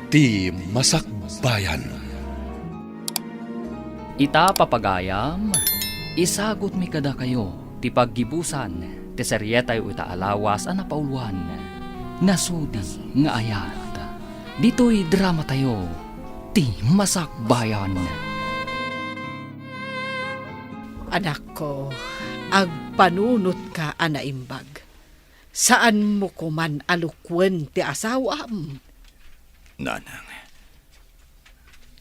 ti Masakbayan. Ita papagayam, isagot mi kada kayo, ti paggibusan, ti seryetay ita alawas a napauluan, nasudi nga ayat. Dito'y drama tayo, ti Masakbayan. Anak ko, agpanunot ka anaimbag. Saan mo kuman alukwen ti asawam? Nanang,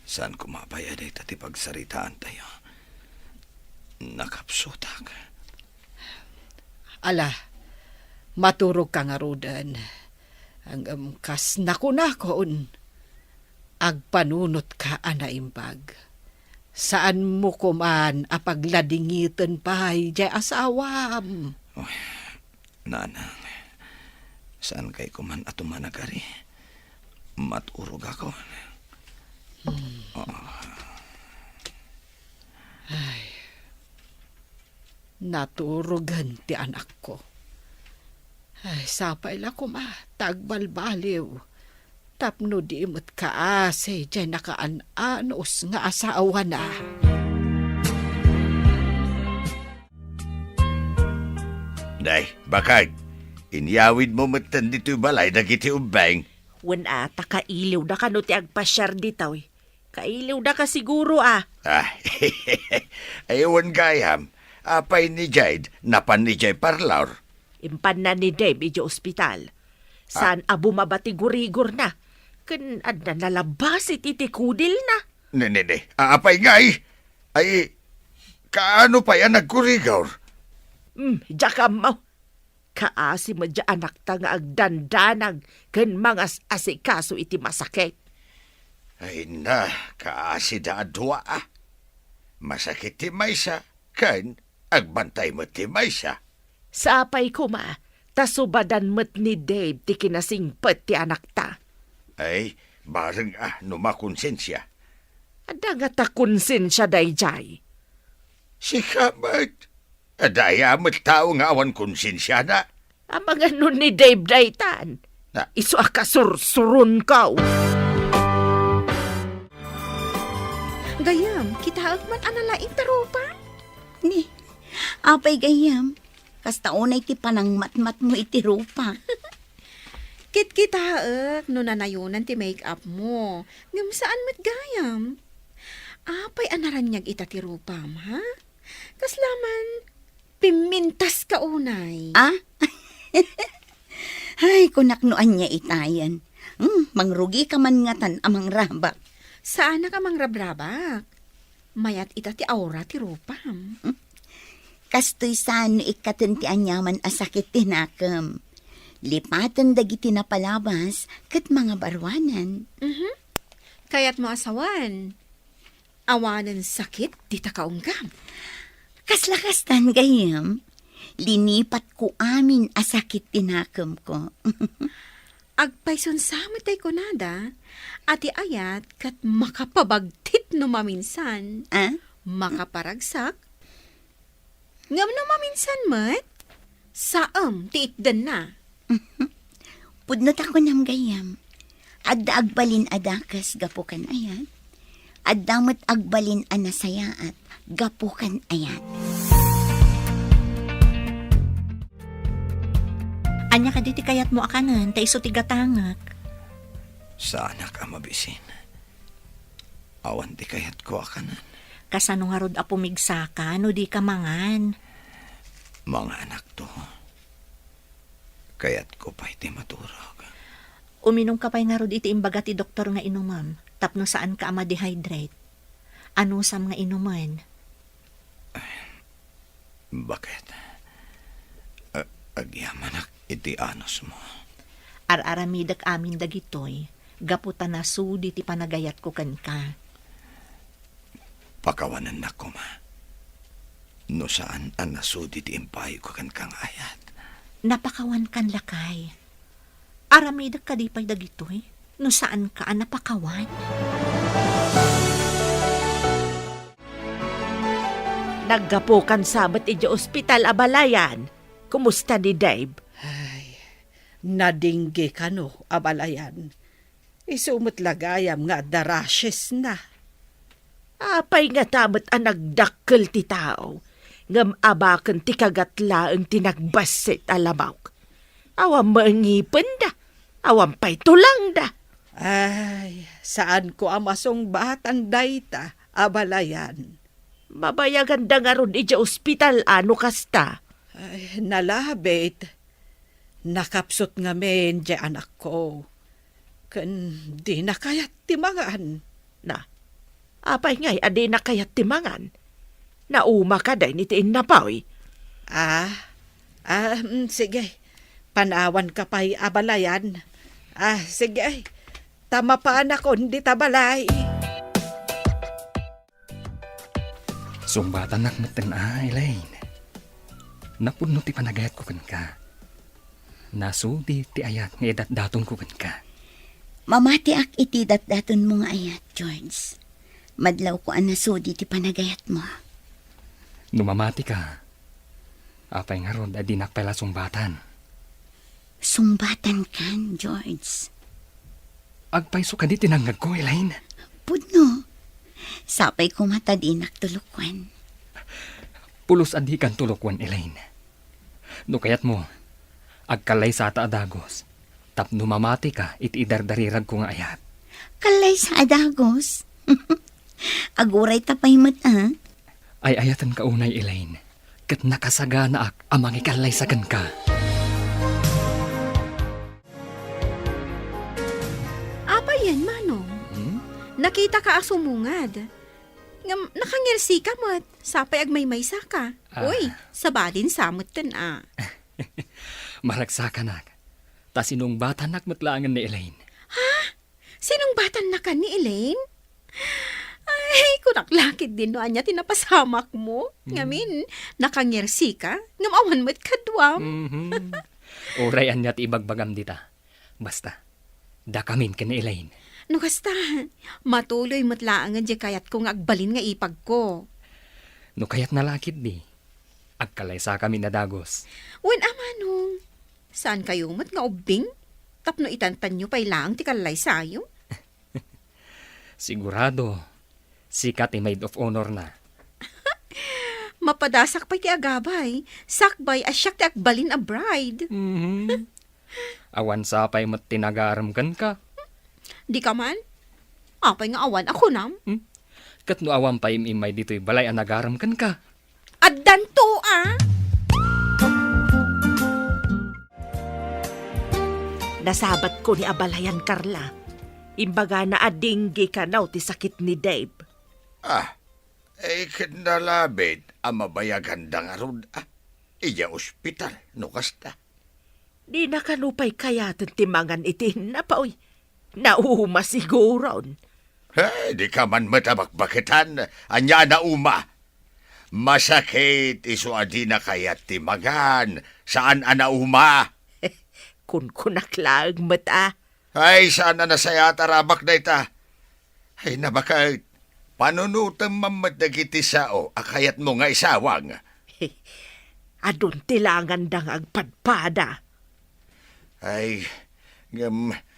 saan kumapaya day tati pagsaritaan tayo? Nakapsutak. Ala, maturog ka nga rudan. Ang kas nakunakon. Agpanunot ka anaimbag. Saan mo kuman apagladingitan pa'y jay asawam? Oy, nanang, saan kay kuman atumanagari? Maturog ako. Ay, naturugan ti anak ko. Ay, sapay la kuma, tagbalbaliw. Tapno di mo't kaase, dyan nakaanos nga asawa na. Day, bakag, inyawid mo matan dito'y balay na kiti ubang. Wen ata kailiw da ka no ti agpasyar ditaw. Kailiw da ka siguro ah. Ayawan gayam, apay ni Jade, napan ni Jay Parlaur. Impan na ni Dave iti ospital. Saan abo mabatigurigor na. Kan adna nalabas iti kudil na. Nene, apay ngay, ay, kaano pa yan nagkurigor? Diya mo. Kaasi mo dya anak ta nga agdandanag kan mga asikaso iti masakit. Ay na, kaasi da adwa ah. Masakit ti maysa, kan agbantay mo ti maysa. Sapay ko ma, tasubadan mo't ni Dave ti kinasingpet ti anak ta. Ay, bareng numakonsensya. Ada nga ta konsensya dayjay. Si Kamat, adaya mo't tao nga awan konsensya na. Ang mga nun ni Dave daytan. Na, Isu akasursurun ka. Gayam, kita agman analaing tarupa. Ni, apay gayam. Kasta unay ti panang matmat mo iti rupa. Kit-kita no nanayunan ti make-up mo. Ngam saan mat gayam? Apay anaranyag ita ti rupam, ha? Kaslaman, pimintas ka unay. Ah? Ay, kunaknoan niya itayan. Mangrugi ka man ngatan amang rabak. Saan na ka mang rabrabak? Mayat ita ti aura ti rupam. Kastoy saan ikatan ti anyaman asakit tinakam. Lipatan dagiti na palabas kat mga barwanan. Kaya't mo asawan. Awanan sakit, di ta kaunggam. Kaslakastan gayam. Linipat ko amin asakit tinakam ko. Agpayson samatay ko nada, ati ayat kat makapabagtit no maminsan. Ah? Makaparagsak. Ngam no maminsan mat, saam tiitdan na. Pudnot ako nam gayam. Adda agbalin adakas gapukan ayat. Adda met agbalin anasayaat gapukan ayat. Anya ka diti kayat mo akanan, ta iso ti gatangak. sana ka mabisin. Awan di kayat ko akanan. Kasano nga rod apumigsa ka, no di ka mangan. Mga anak to, kayat ko pa iti maturog. Uminom ka pa'y nga rod iti imbaga ti doktor nga inumam, tapno saan ka ama dehydrate. Ano sam nga inuman? Bakit? Agyamanak iti anos mo. Ar-aramidak amin dagitoy, gaputan na sudi ti panagayat ko kan ka. Pakawanan na ko ma. No saan ang nasudi ti impayo ko kan kang ayat. Napakawan kan lakay. Aramidak ka di pa'y dagitoy, no saan ka napakawan? Naggapukan sabat iti ospital abalayan. Kumusta ni Dave? Ay, nadingge ka no, abalayan. Isumot lagayam nga darashes na. Apay nga tamat ang nagdakkel ti tao. Ngam abakan ti kagatla ang tinagbasit alamaw. Awam maangipin da. Awam pa'y tulang da. Ay, saan ko amasong batan dayta, abalayan. Mabayagan da nga ron ija ospital ano kasta. Ay, nalabit. Nakapsot nga men di anak ko. Kan di na kayat timangan. Na, apay ngay adi na kayat timangan. Nauma ka day nitiin na paoy. Sige. Panawan ka pa'y abalayan. Sige. Tama pa anak ko, hindi tabalay. Sumbatan nakmatan Elaine. Napuno ti panagayat ko kan ka. Nasudi ti ayat nga edat daton ko kan ka. Mamati ak iti datdaton mo nga ayat, George. Madlaw ko ang nasudi ti panagayat mo. Numamati ka. Apay nga ron, adi nakpela sumbatan. Sumbatan kan, George. Agpaiso ka di tinanggag ko, Elaine. Pudno. Sapay ko matadinak tulukwan. Pulos adi kan tulokwan, Elaine. No kayat mo, agkalay sa ata adagos. Tap numamati ka, iti idardarirag ko nga ayat. Kalay sa adagos. Aguray tapay mata. Ay ayatan ka unay, Elaine. Kat nakasagana ak amang ikalay sa kan ka. Apa yan, Manong? Nakita ka asumungad. Nakangirsi ka mo't sapay agmay-maysa ka. Uy, sabadin samot tan Maragsa ka nak. Ta sinong bata nakmatlangan ni Elaine. Sinong batan na ka ni Elaine? Ay, kunaklakit din no anya tinapasamak mo. Ngamin, nakangirsi ka. Ngamawan mo't kadwam. Urayan niya ti ibagbagam dita. Basta, dakamin ka ni Elaine. No kasta, matuloy matlaangan di kayat kong agbalin nga ipag ko. No kayat nalakit di. Agkalay sa kami na dagos. Wen amanong, saan kayo mat nga ubing? Tapno itantan nyo pa'y lang ti kalay sayo? Sigurado, sikat ti maid of honor na. Mapadasak pa'y ti agabay, sakbay asyak ti agbalin a bride. Awan sapay mat tinagaram kan ka. Di ka man? Apay nga awan ako nam. Kat no awan pa imay dito'y balay ang nagaram kan ka. Addan to Nasabat ko ni abalayan Carla. Imbaga na adinggi ka naw ti sakit ni Dave. Kinalabit ang mabayagan da nga ron. Iya ospital, no kasta. Di nakalupay kaya timangan itin na paoy. Nauma siguron. Di ka man matabakbakitan. Anya na uma. Masakit iso adi na kaya timagan. Saan anauma? Kun kunaklag mata. Ay, saan na nasaya tarabak na ita? Ay, nabakit. Panunutan mamadagiti sao, akayat mo nga isawang. Adun tilangan dang agpadpada. Ay,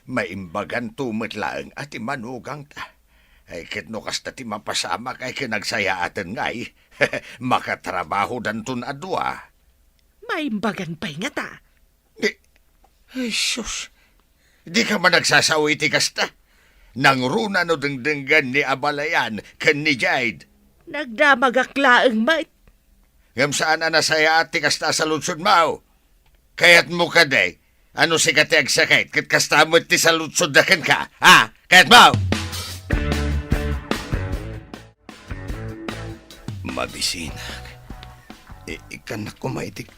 maimbagan tumitlaang at imanugang ta. Ay, kitno kasta ti mapasama kay kinagsayaaten ngay. Makatrabaho dantun adwa. Maimbagan pa'y nga ta. Ay, sus. Di ka man nagsasawi ti kasta. Nang runa no dengdenggan ni abalayan ken ni Jade. Nagdamagaklaang mait. Ngam saan na nasaya ti kasta sa lutsod mao. Kayat mo ka day. Ano si kati agsakit kat kasta mo ti sa lutsod na ken ka. Kayat mo! Mabisinak. Ikan ako maitik.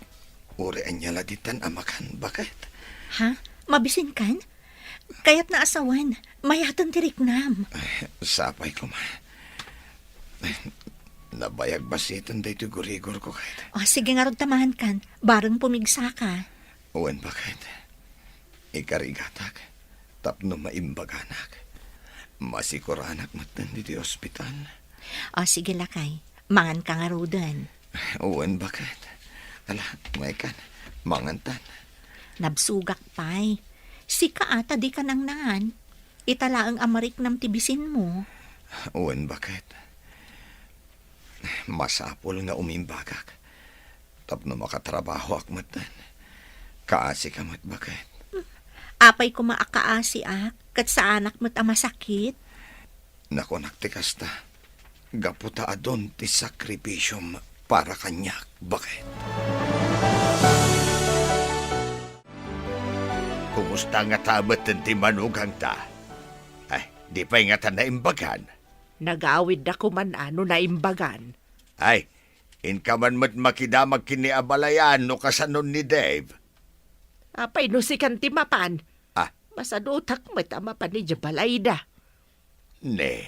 Urian niya laditan amakan. Bakit? Ha? Mabisin kan? Kaya't naasawan. Mayatan tirik nam. Sapay ko ma. Nabayag basitan day ito gurigor ko kahit. Sige nga ron tamahan kan. Barang pumigsa ka. Uwan bakit? Ikarigatak. Tapno maimbaganak. Masikuranak matan di ospital. Sige lakay. Mangan ka nga rudan. Uwan bakit? Ala, may kan. Mangantan. Nabsugak pa'y. Si kaata di ka nang nan. Itala ang amarik nam tibisin mo. Uwan, bakit? Masapol nga umimbagak. Tapno makatrabaho akmatan. Kaasi ka mat, bakit? Apay ko maakaasi kat sa anak mo't masakit. Nako, naktikas ta. Gaputa adon ti sakripisyom para kanyak, bakit? Kumusta nga tamat ti manugang ta? Ay, di pa nga ta naimbagan. Nagawid na kuman ano na imbagan. Ay, inkaman mo't makidamag kiniabalayan no kasanon ni Dave. Apay no si kantimapan. Ah. Masadutak mo't amapan ni Jabalayda. Ne,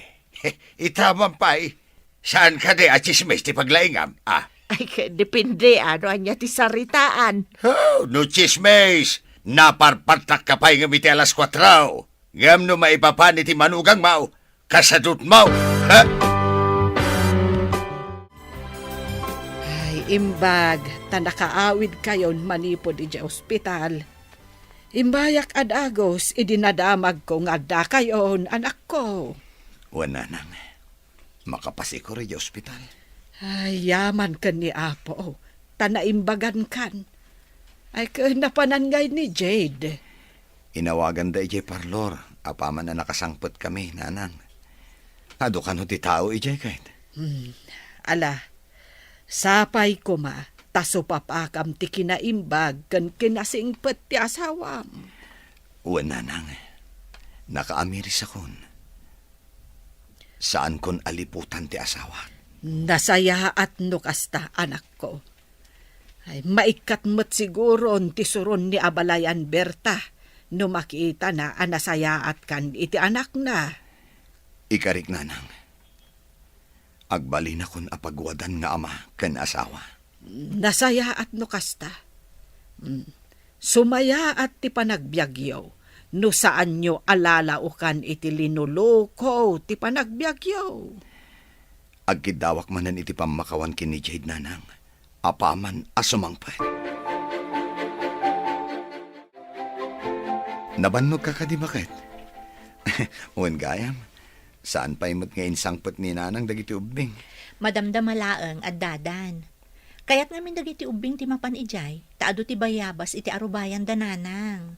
itaman pa eh. Saan ka di achismis ti paglaingam? Ah, Ay, depende ano anya ti saritaan. oh, no chismis. Naparpatak ka pa yung ngiti alas 4. Ngam no maipapani ti manugang mau. Kasadut mau. Ha? Ay, imbag, tanakaawid kayon manipod iti ospital. Imbayak adagos, idinadamag ko nga da kayon, anak ko. Wala nang. Makapasiko rin yung ospital. Ay, yaman ka ni Apo. Tanaimbagan kan. Ay, napanangay ni Jade. Inawagan da ijay parlor. Apaman na nakasangpot kami, nanang. Ado ka no ti tao ijay kahit. Ala, sapay ko ma, taso papakam ti kinaimbag kan kinasingpet ti asawam. Wala nang. Nakaamiris akon. Saan kon aliputan ti asawa? Nasaya at nukasta, anak ko. Ay, maikat mo't siguro ti suron ni Abalayan Berta no makita na anasaya at kan iti anak na. Ikarik nanang. Agbali na kon apagwadan nga ama kan asawa. Nasaya at nukasta. Sumaya at ti panagbiagyaw no saan nyo alalaukan iti linuloko ti panagbiagyaw. Agkidawak manan iti pamakawan kini Jade nanang. Apaman asumangpet. Nabannog ka ka di bakit? Uwan gayam, saan pa imot ngayon sangpot ni nanang dagiti ubing? Madamdamalaang at dadan. Kaya't ngamin dagiti ubing ti mapan ijay, taado ti bayabas iti arubayan dananang.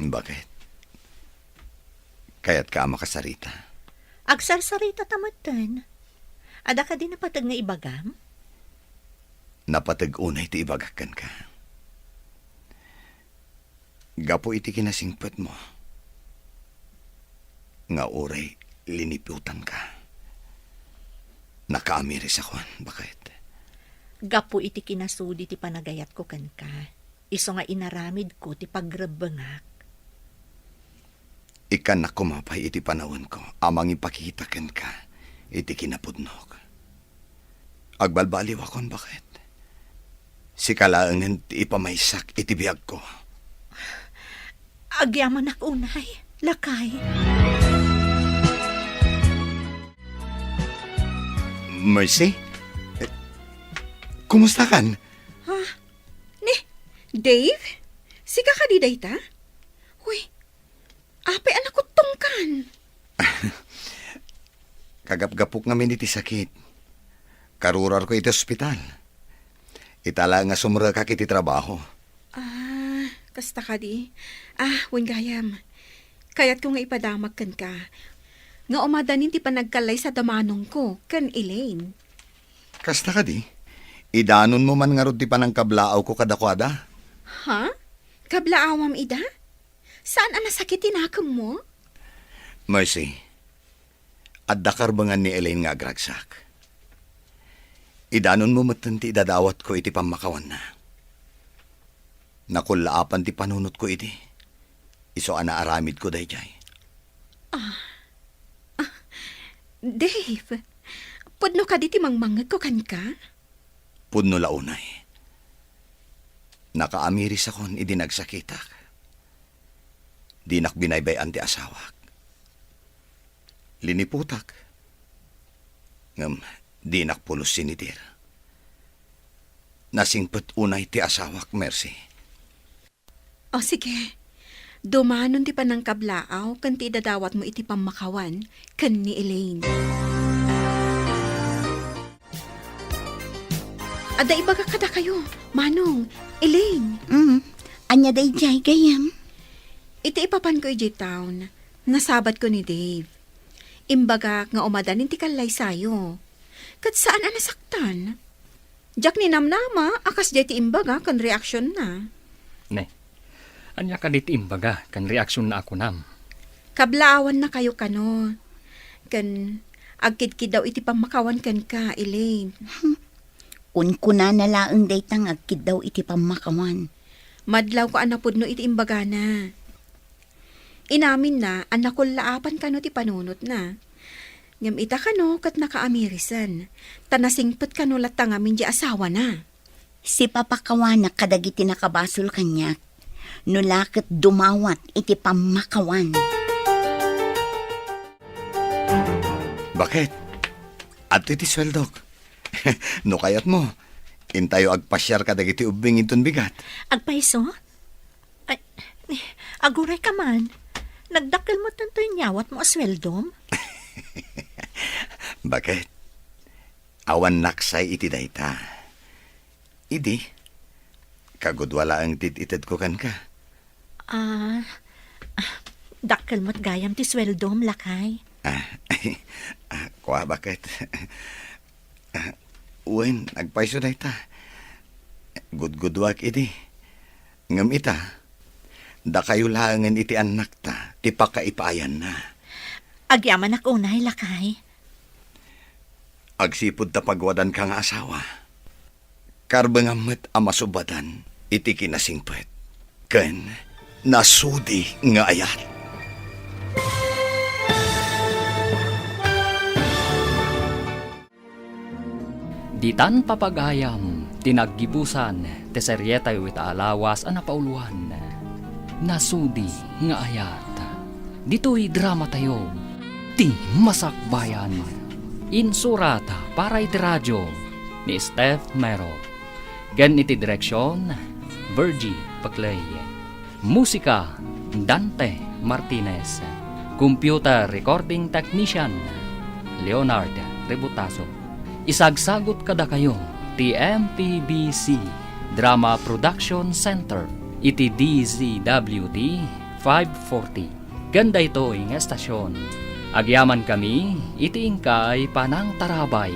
Bakit? Kaya't ka makasarita. Agsarsarita tamatan. Ada ka din napatag nga ibagam? Napatag-unay ti ibagakan ka. Gapo iti kinasingpet mo. Nga oray, liniputan ka. Nakaamiris ako, bakit? Gapo iti kinasudi ti panagayat ko kan ka. Iso nga inaramid ko ti pagrabangak. Ikan na kumapay iti panahon ko, amang ipakitakan ka, iti kinapudnog. Agbalbaliw akon, bakit? Si kalaangan ti ipamaysak iti biyag ko. Agyaman ak unay, lakay. Mercy? Kumusta kan? Dave? Sika ka di dayta? Uy, apay anak ko tongkan. Kagap-gapok ngamin iti sakit. Karurar ko iti ospital. Itala nga sumra ka kiti trabaho. Kasta ka di. Wen gayam. Kaya't ko nga ipadamag kan ka. Nga umadanin ti panagkalay sa damanong ko, kan Elaine. Kasta ka di? Idanon mo man nga rod ti panangkablaaw ko kadakwada. Ha? Kablaawam ida? Saan ang nasakit tinakam mo? Mercy, at dakarbangan ni Elaine nga agragsak. Idanon mo matanti idadawat ko iti pamakawan na. Nakulaapan ti panunot ko iti. Iso ana aramid ko dayjay. Dave, pudno ka di ti mangmangag ko kan ka? Pudno launay. Nakaamiris akon idinagsakitak. Dinak binaybayan ti asawak. Liniputak. Ngam, dinak pulos sinitir. Nasingpet unay ti asawak, Mercy. O sige, Dumanon ti panang kablaaw, kan ti idadawat mo iti pamakawan, kan ni Elaine. Ada ibaga kada kayo, Manong, Elaine. Anya day jay gayam. Iti ipapan ko iti town, nasabat ko ni Dave. Imbaga nga umadan ti kalay sayo. Kat saan nasaktan? Jack ni namnama, akas jay ti imbaga kan reaksyon na. Ne, anya ka dit imbaga, kan reaksyon na ako nam. Kablaawan na kayo kano. Kan agkid-kid daw iti pamakawan kan ka, Elaine. Kun kuna na laeng day tang agkid daw iti pamakawan. Madlaw ko anapod no iti imbaga na. Inamin na, anak ko laapan kano ti panunot na. Ngam ita kano kat nakaamirisan. Tanasingpet kano latangamin di asawa na. Si papakawan na kadagiti nakabasol kanyak. Nulakit dumawat iti pamakawan. Bakit? At iti sweldok. No kayat mo, intayo agpasyar ka dagiti ubing iton bigat. Agpaiso? Ay, aguray ka man. Nagdakil mo tanto nyawat mo asweldom? Bakit? Awan naksay iti dayta. Idi, kagudwala ang titited ko kan ka. Dakil mo't gayam ti sweldom, lakay. Kwa bakit? Uwen, nagpaiso dayta. Gudgudwag idi. Ngam ita, da kayo langan iti anak ta, ti pakaipayan na. Agyaman ako unay, lakay. Agsipod ta pagwadan ka nga asawa. Karbangamit amasubadan, iti kinasingpet. Ken, nasudi nga ayat. Ditan papagayam, tinaggibusan, teseryeta yu ita alawas a napauluan. Nasudi nga ayat. Dito'y drama tayo, ti masakbayan. Insurata para iti radyo ni Steph Mero. Gan iti direksyon, Virgie Paclay. Musika, Dante Martinez. Computer recording technician, Leonard Rebutaso. Isagsagot kada kayo, TMPBC Drama Production Center, iti DZWD 540. Ganda ito ang estasyon. Agyaman kami, iti ingkay panang tarabay.